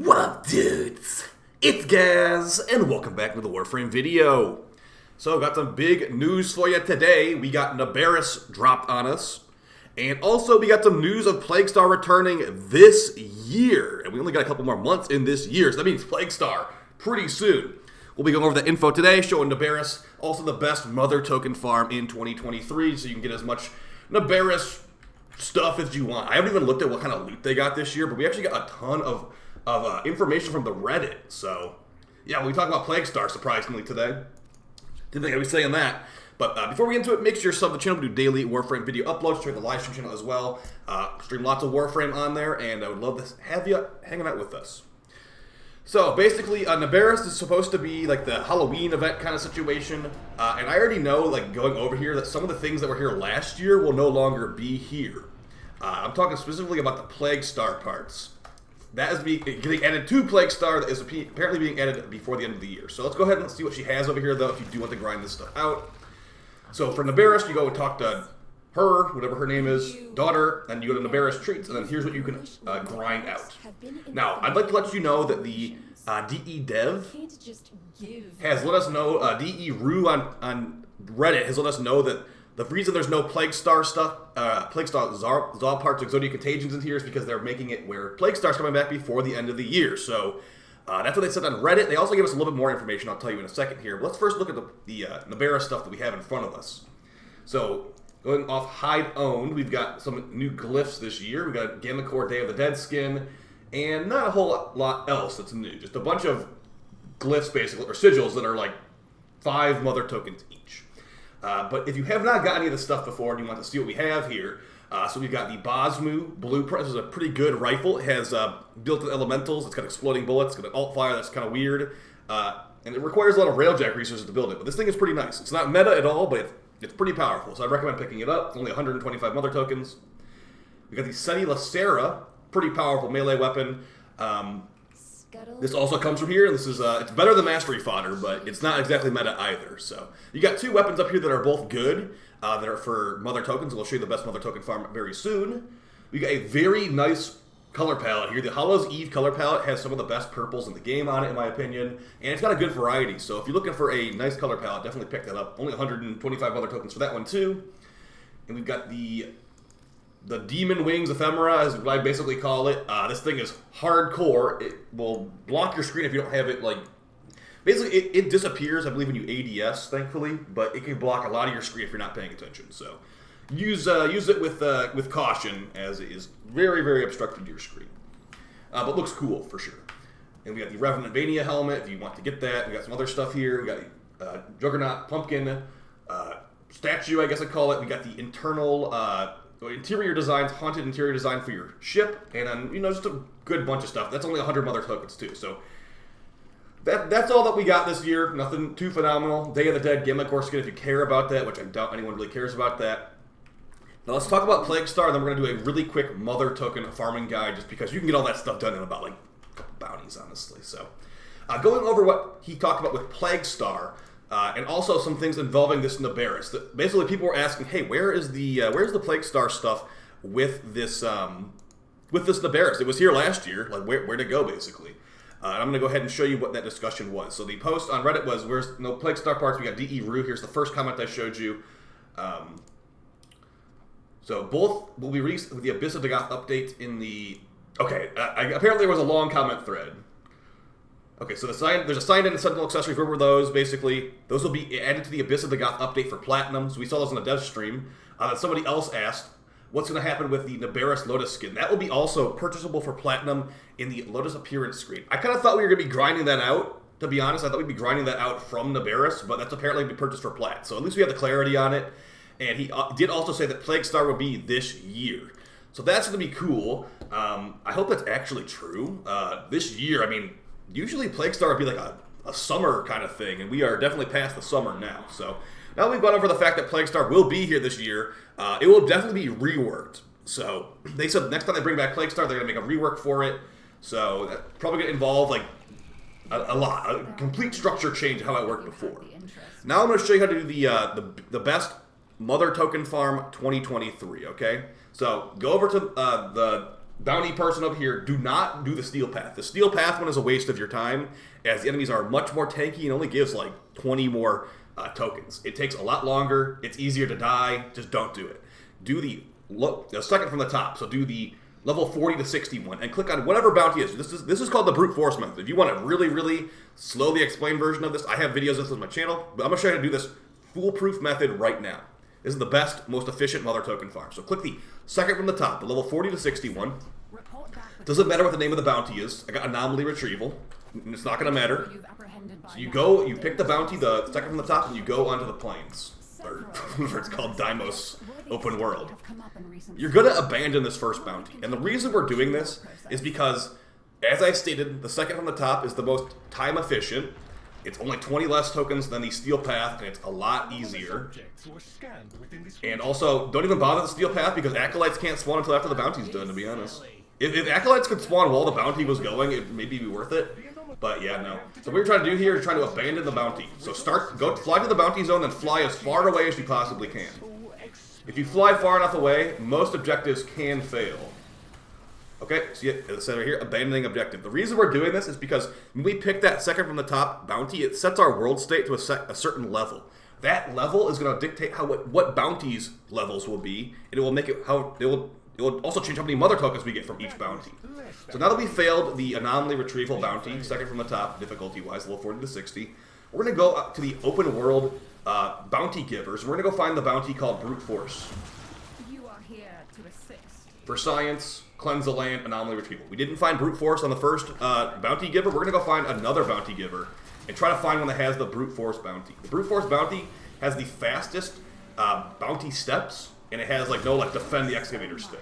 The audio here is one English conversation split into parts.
What up, dudes? It's Gaz, and welcome back to the Warframe video. So, got some big news for you today. We got Naberus dropped on us, and also we got some news of Plaguestar returning this year. And we only got a couple more months in this year, so that means Plaguestar pretty soon. We'll be going over the info today, showing Naberus, also the best mother token farm in 2023, so you can get as much Naberus stuff as you want. I haven't even looked at what kind of loot they got this year, but we actually got a ton of information from the Reddit. So, yeah, we talk about Plaguestar, surprisingly, today. Didn't think I'd be saying that. But before we get into it, make sure you're subbed to the channel. We do daily Warframe video uploads. Check the live stream channel as well. Stream lots of Warframe on there, and I would love to have you hanging out with us. So, basically, Naberus is supposed to be like the Halloween event kind of situation. And I already know, like, going over here, that some of the things that were here last year will no longer be here. I'm talking specifically about the Plaguestar parts. That is getting added to Plaguestar, that is apparently being added before the end of the year. So let's go ahead and see what she has over here, though, if you do want to grind this stuff out. So for Naberus, you go and talk to her, whatever her name is, daughter, and you go to Naberus Treats, and then here's what you can grind out. Now, I'd like to let you know that the DE Dev has let us know, DE Rue on Reddit has let us know that the reason there's no Plaguestar stuff, Plaguestar Zal parts, Exodia Contagions in here is because they're making it where Plaguestar's coming back before the end of the year. So that's what they said on Reddit. They also gave us a little bit more information I'll tell you in a second here. But let's first look at the Naberus stuff that we have in front of us. So going off Hide Owned, we've got some new glyphs this year. We've got Gamma Core Day of the Dead skin, and not a whole lot else that's new. Just a bunch of glyphs, basically, or sigils that are like 5 mother tokens each. But if you have not got any of this stuff before and you want to see what we have here, so we've got the basmu blueprint. This is a pretty good rifle. It has built-in elementals. It's got exploding bullets. It's got an alt fire that's kind of weird. And it requires a lot of railjack resources to build it. But this thing is pretty nice. It's not meta at all, but it's pretty powerful. So I recommend picking it up. It's only 125 mother tokens. We've got the ceti lacera. Pretty powerful melee weapon. This also comes from here, and this is it's better than Mastery Fodder, but it's not exactly meta either. So you got 2 weapons up here that are both good, that are for mother tokens, and we'll show you the best mother token farm very soon. We got a very nice color palette here. The Hollow's Eve color palette has some of the best purples in the game on it, in my opinion, and it's got a good variety. So if you're looking for a nice color palette, definitely pick that up. Only 125 mother tokens for that one too. And we've got the Demon Wings Ephemera, is what I basically call it. This thing is hardcore. It will block your screen if you don't have it, like... Basically, it disappears, I believe, when you ADS, thankfully, but it can block a lot of your screen if you're not paying attention. So, use it with caution, as it is very, very obstructive to your screen. But looks cool, for sure. And we got the Revenant Vania helmet, if you want to get that. We got some other stuff here. We got the Juggernaut Pumpkin statue, I guess I call it. We got the internal... interior designs, haunted interior design for your ship, and then, just a good bunch of stuff. That's only 100 mother tokens, too, so that's all that we got this year. Nothing too phenomenal. Day of the Dead Gamma Core skin, if you care about that, which I doubt anyone really cares about that. Now let's talk about Plaguestar, then we're going to do a really quick mother token farming guide, just because you can get all that stuff done in about, like, a couple bounties, honestly. So, going over what he talked about with Plaguestar, and also some things involving this Naberus. Basically, people were asking, "Hey, where's the Plaguestar stuff with this Naberus? It was here last year. Like, where'd it go, basically?" And I'm going to go ahead and show you what that discussion was. So the post on Reddit was, "Where's no Plaguestar parts? We got DE Rue." Here's the first comment I showed you. So both will be released with the Abyss of Dagoth update in the. Okay, apparently there was a long comment thread. Okay, so there's a signed-in and Sentinel accessory for those, basically. Those will be added to the Abyss of the Goth update for Platinum. So we saw those on the dev stream. Somebody else asked, what's going to happen with the Naberus Lotus skin? That will be also purchasable for Platinum in the Lotus appearance screen. I kind of thought we were going to be grinding that out, to be honest. I thought we'd be grinding that out from Naberus, but that's apparently be purchased for Plat. So at least we have the clarity on it. And he did also say that Plaguestar will be this year. So that's going to be cool. I hope that's actually true. This year, I mean... Usually Plaguestar would be like a summer kind of thing, and we are definitely past the summer now. So now we've gone over the fact that Plaguestar will be here this year. It will definitely be reworked. So they said next time they bring back Plaguestar, they're going to make a rework for it. So that's probably going to involve like a complete structure change of how it worked before. Now I'm going to show you how to do the best Mother Token Farm 2023, okay? So go over to the bounty person up here, do not do the steel path. The steel path one is a waste of your time, as the enemies are much more tanky and only gives like 20 more tokens. It takes a lot longer. It's easier to die. Just don't do it. Do the second from the top. So do the level 40 to 61 and click on whatever bounty is. This is called the brute force method. If you want a really, really slowly explained version of this, I have videos of this on my channel, but I'm going to show you how to do this foolproof method right now. This is the best, most efficient mother token farm. So click the second from the top, the level 40 to 61. Doesn't matter what the name of the bounty is. I got anomaly retrieval. It's not going to matter. So you pick the bounty, the second from the top, and you go onto the plains. Or it's called Deimos Open World. You're going to abandon this first bounty. And the reason we're doing this is because, as I stated, the second from the top is the most time efficient. It's only 20 less tokens than the steel path, and it's a lot easier. And also, don't even bother the steel path because acolytes can't spawn until after the bounty's done, to be honest. If acolytes could spawn while the bounty was going, it'd maybe be worth it. But yeah, no. So what we're trying to do here is trying to abandon the bounty. So fly to the bounty zone, then fly as far away as you possibly can. If you fly far enough away, most objectives can fail. Okay, see it said right here, abandoning objective. The reason we're doing this is because when we pick that second from the top bounty, it sets our world state to a certain level. That level is going to dictate what bounties levels will be, and it will make it it will also change how many mother tokens we get from each bounty. So now that we failed the anomaly retrieval bounty, second from the top, difficulty-wise, level 40 to 60, we're going to go up to the open world bounty givers. We're going to go find the bounty called Brute Force. You are here to assist. For science, cleanse the land, anomaly retrieval. We didn't find Brute Force on the first bounty giver. We're going to go find another bounty giver and try to find one that has the Brute Force bounty. The Brute Force bounty has the fastest bounty steps, and it has no defend the excavators thing.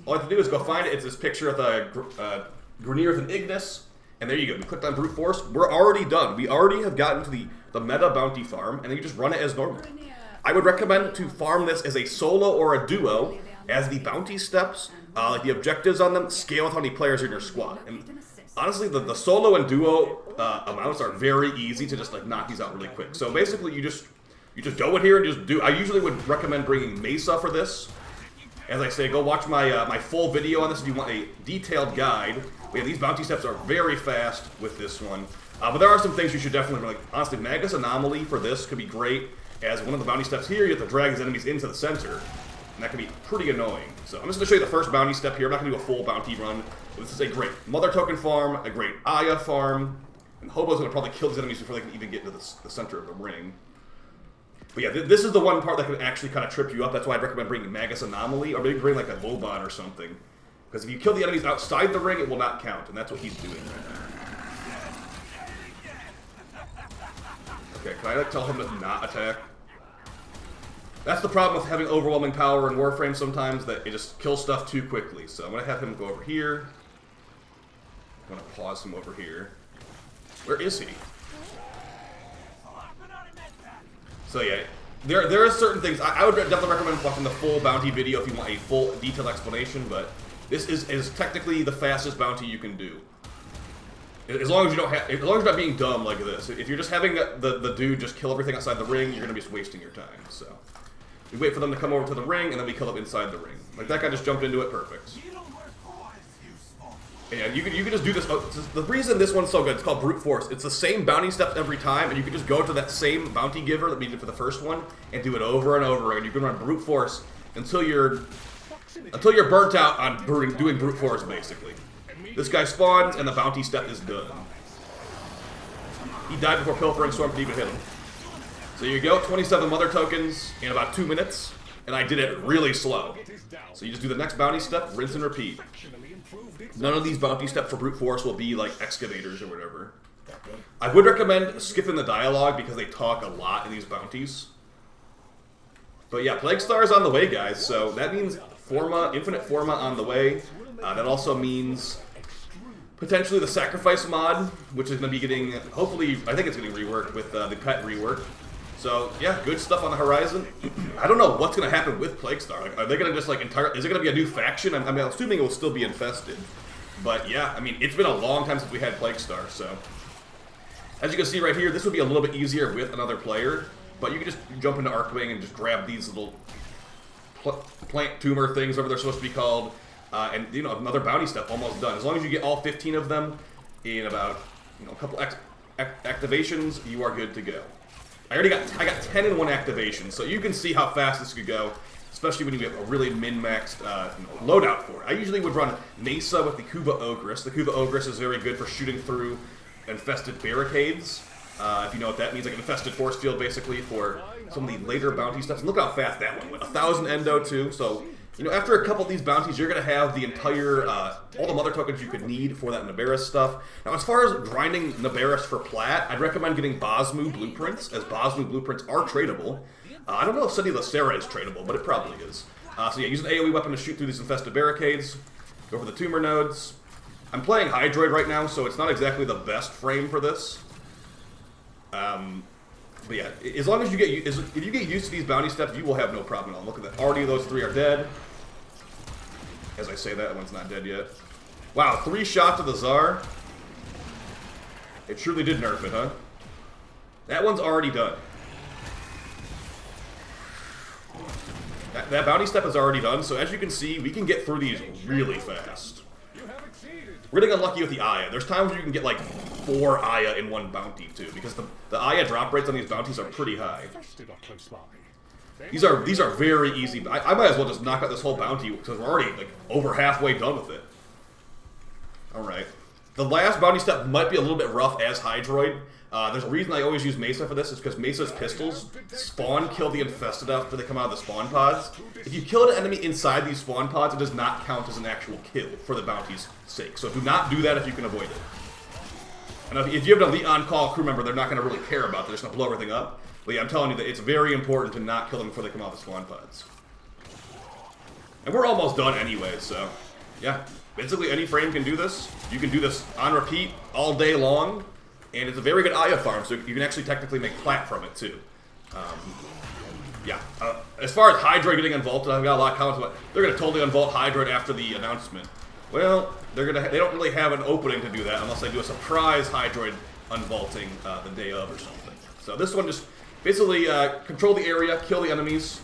All I have to do is go find it. It's this picture of the Grenier with an Ignis, and there you go. We clicked on Brute Force. We're already done. We already have gotten to the meta bounty farm, and then you just run it as normal. I would recommend to farm this as a solo or a duo, as the bounty steps, the objectives on them, scale with how many players are in your squad. And honestly, the solo and duo amounts are very easy to just knock these out really quick. So basically, you just go in here and just do. I usually would recommend bringing Mesa for this. As I say, go watch my my full video on this if you want a detailed guide. But yeah, these bounty steps are very fast with this one. But there are some things you should definitely, honestly, Magus Anomaly for this could be great. As one of the bounty steps here, you have to drag his enemies into the center. And that can be pretty annoying. So I'm just going to show you the first bounty step here. I'm not going to do a full bounty run. But this is a great Mother Token farm, a great Aya farm. And Hobo's going to probably kill these enemies before they can even get into the center of the ring. But yeah, this is the one part that can actually kind of trip you up. That's why I'd recommend bringing Magus Anomaly, or maybe bring a Lobot or something. Because if you kill the enemies outside the ring, it will not count, and that's what he's doing right now. Okay, can I tell him to not attack? That's the problem with having overwhelming power in Warframe sometimes, that it just kills stuff too quickly. So I'm going to have him go over here. I'm going to pause him over here. Where is he? So yeah, there are certain things. I would definitely recommend watching the full bounty video if you want a full detailed explanation, but this is technically the fastest bounty you can do. As long as you don't have, as long as you're not being dumb like this. If you're just having the dude just kill everything outside the ring, you're gonna be just wasting your time. So we wait for them to come over to the ring, and then we kill them inside the ring. Like that guy just jumped into it, perfect. And yeah, you can just do this. The reason this one's so good, it's called Brute Force. It's the same bounty steps every time, and you can just go to that same bounty giver that we did for the first one and do it over and over again. You can run Brute Force until you're burnt out on doing Brute Force, basically. This guy spawns, and the bounty step is done. He died before Pilfering Storm could even hit him. So you go, 27 Mother Tokens in about 2 minutes, and I did it really slow. So you just do the next bounty step, rinse and repeat. None of these bounty steps for Brute Force will be like excavators or whatever. I would recommend skipping the dialogue because they talk a lot in these bounties. But yeah, Plague Star is on the way, guys, so that means Infinite Forma on the way. That also means potentially the Sacrifice mod, which is going to be getting, hopefully, I think it's getting reworked with the pet rework. So yeah, good stuff on the horizon. I don't know what's going to happen with Plague Star. Are they going to just is it going to be a new faction? I mean, I'm assuming it will still be infested. But yeah, I mean, it's been a long time since we had Plague Star, so. As you can see right here, this would be a little bit easier with another player. But you can just jump into Archwing and just grab these little plant tumor things, whatever they're supposed to be called. And, you know, another bounty step almost done. As long as you get all 15 of them in about, you know, a couple activations, you are good to go. I got 10 in one activation, so you can see how fast this could go, especially when you have a really min-maxed loadout for it. I usually would run Mesa with the Kuva Ogress. The Kuva Ogress is very good for shooting through infested barricades. If you know what that means, like an infested force field, basically, for some of the later bounty steps. And look how fast that one went. 1,000 endo, too. So, you know, after a couple of these bounties, you're going to have the entire, all the mother tokens you could need for that Naberus stuff. Now, as far as grinding Naberus for plat, I'd recommend getting basmu blueprints, as basmu blueprints are tradable. I don't know if ceti lacera is tradable, but it probably is. So yeah, use an AoE weapon to shoot through these infested barricades. Go for the tumor nodes. I'm playing Hydroid right now, so it's not exactly the best frame for this. But yeah, as long as you if you get used to these bounty steps, you will have no problem at all. Look at that. Already those 3 are dead. As I say that one's not dead yet. Wow, 3 shots of the Tsar. It truly did nerf it, huh? That one's already done. That bounty step is already done, so as you can see, we can get through these really fast. We're getting unlucky with the Aya. There's times where you can get like 4 Aya in one bounty too, because the Aya drop rates on these bounties are pretty high. These are very easy. I might as well just knock out this whole bounty because we're already like over halfway done with it. Alright. The last bounty step might be a little bit rough as Hydroid. There's a reason I always use Mesa for this, is because Mesa's pistols spawn kill the infested after they come out of the spawn pods. If you kill an enemy inside these spawn pods, it does not count as an actual kill for the bounty's sake. So do not do that if you can avoid it. And if you have an elite on-call crew member, they're not going to really care about it. They're just going to blow everything up. But yeah, I'm telling you that it's very important to not kill them before they come out of the spawn pods. And we're almost done anyway, so yeah. Basically any frame can do this. You can do this on repeat all day long. And it's a very good Aya farm, so you can actually technically make plat from it, too. Yeah. As far as Hydroid getting unvaulted, I've got a lot of comments about they're going to totally unvault Hydroid after the announcement. Well, they don't really have an opening to do that unless they do a surprise Hydroid unvaulting the day of or something. So this one just basically control the area, kill the enemies,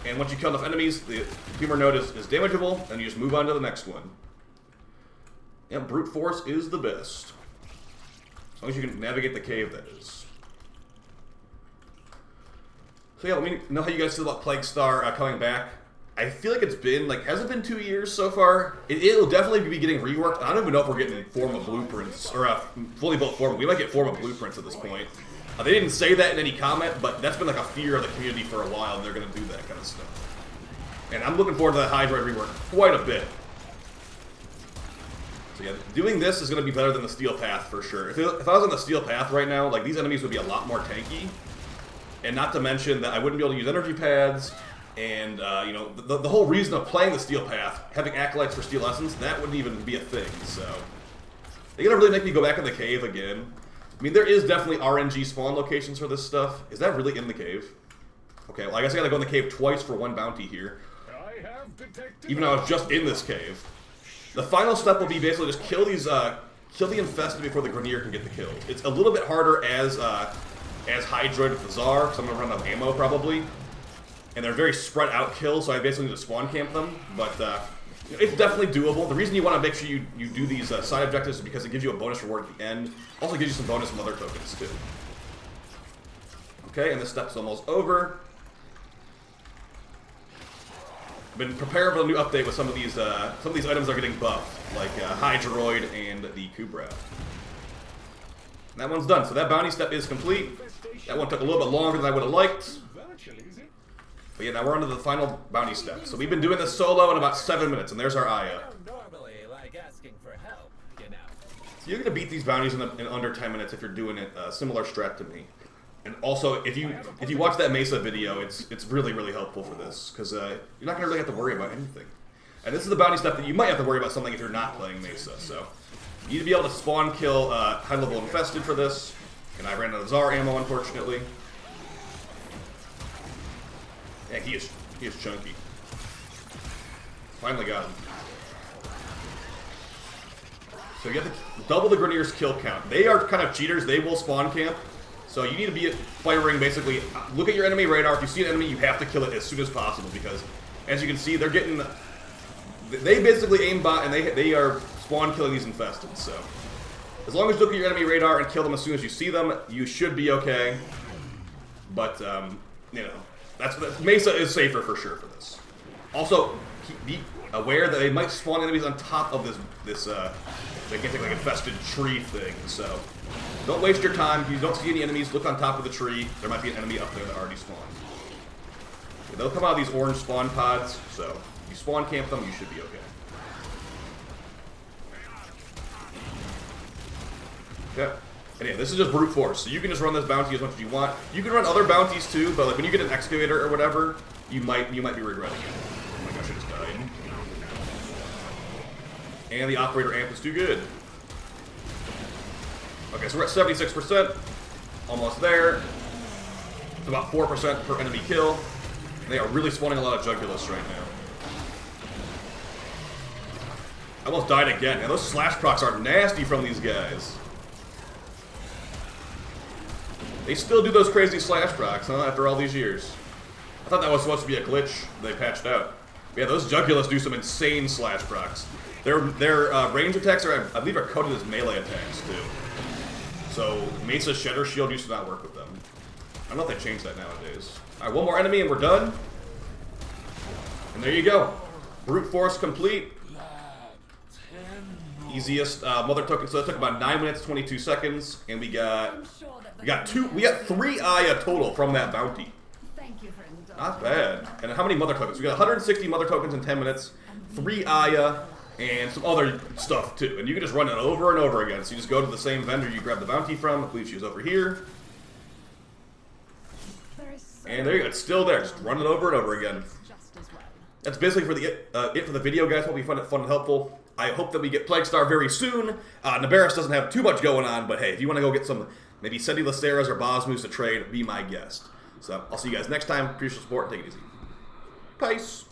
and once you kill enough enemies, the tumor node is damageable, and you just move on to the next one. And brute force is the best. As long as you can navigate the cave, that is. So yeah, let me know how you guys feel about Plague Star coming back. I feel like it's been, like, has it been 2 years so far? It'll definitely be getting reworked. I don't even know if we're getting form of blueprints, or fully built form. We might get form of blueprints at this point. They didn't say that in any comment, but that's been like a fear of the community for a while, and they're going to do that kind of stuff. And I'm looking forward to that Hydroid rework quite a bit. So yeah, doing this is going to be better than the Steel Path for sure. If I was on the Steel Path right now, like, these enemies would be a lot more tanky. And not to mention that I wouldn't be able to use energy pads, and, you know, the whole reason of playing the Steel Path, having Acolytes for Steel Essence, that wouldn't even be a thing, so. They're going to really make me go back in the cave again. I mean, there is definitely RNG spawn locations for this stuff. Is that really in the cave? Okay, well, I guess I gotta go in the cave twice for one bounty here. Even though I was just in this cave. The final step will be basically just kill these, kill the infested before the Grenier can get the kill. It's a little bit harder as Hydroid with the Tsar, because I'm gonna run out of ammo probably. And they're very spread out kills, so I basically need to spawn camp them. But it's definitely doable. The reason you want to make sure you do these side objectives is because it gives you a bonus reward at the end. Also gives you some bonus mother tokens too. Okay, and this step's almost over. Been preparing for the new update with some of these items are getting buffed, like Hydroid and the Kubra. And that one's done. So that bounty step is complete. That one took a little bit longer than I would have liked. But yeah, now we're on to the final bounty step. So we've been doing this solo in about 7 minutes, and there's our Aya. So you're going to beat these bounties in under 10 minutes if you're doing it similar strat to me. And also, if you watch that Mesa video, it's really, really helpful for this, because you're not going to really have to worry about anything. And this is the bounty step that you might have to worry about something if you're not playing Mesa. So you need to be able to spawn kill high-level infested for this. And I ran out of Tsar ammo, unfortunately. Yeah, he is chunky. Finally got him. So you have to double the Grenier's kill count. They are kind of cheaters. They will spawn camp. So you need to be firing, basically, look at your enemy radar. If you see an enemy, you have to kill it as soon as possible, because, as you can see, they're getting they basically aimbot, and they are spawn killing these infestants, so. As long as you look at your enemy radar and kill them as soon as you see them, you should be okay. But, you know, Mesa is safer for sure for this. Also, be aware that they might spawn enemies on top of this gigantic, like, infested tree thing, so don't waste your time. If you don't see any enemies, look on top of the tree. There might be an enemy up there that already spawned. Okay, they'll come out of these orange spawn pods, so if you spawn camp them, you should be okay. Yeah. And yeah, this is just brute force, so you can just run this bounty as much as you want. You can run other bounties too, but like when you get an excavator or whatever, you might be regretting it. Oh my gosh, I just died. And the operator amp is too good. Okay, so we're at 76%. Almost there. It's about 4% per enemy kill. They are really spawning a lot of Jugulus right now. I almost died again. And those slash procs are nasty from these guys. They still do those crazy slash procs, huh, after all these years. I thought that was supposed to be a glitch they patched out. But yeah, those Jugulus do some insane slash procs. Their range attacks are, I believe, are coded as melee attacks, too. So, Mesa's Shatter Shield used to not work with them. I don't know if they changed that nowadays. Alright, one more enemy and we're done. And there you go. Brute force complete. Easiest mother token, so that took about 9 minutes, 22 seconds, and we got 3 Aya total from that bounty. Not bad. And how many mother tokens? We got 160 mother tokens in 10 minutes, 3 Aya, and some other stuff too. And you can just run it over and over again. So you just go to the same vendor you grab the bounty from. I believe she was over here. And there you go. It's still there. Just run it over and over again. That's basically for it for the video, guys. Hope you found it fun and helpful. I hope that we get Plague Star very soon. Naberus doesn't have too much going on, but hey, if you want to go get some maybe ceti laceras or basmus to trade, be my guest. So I'll see you guys next time. Appreciate your support. Take it easy. Peace.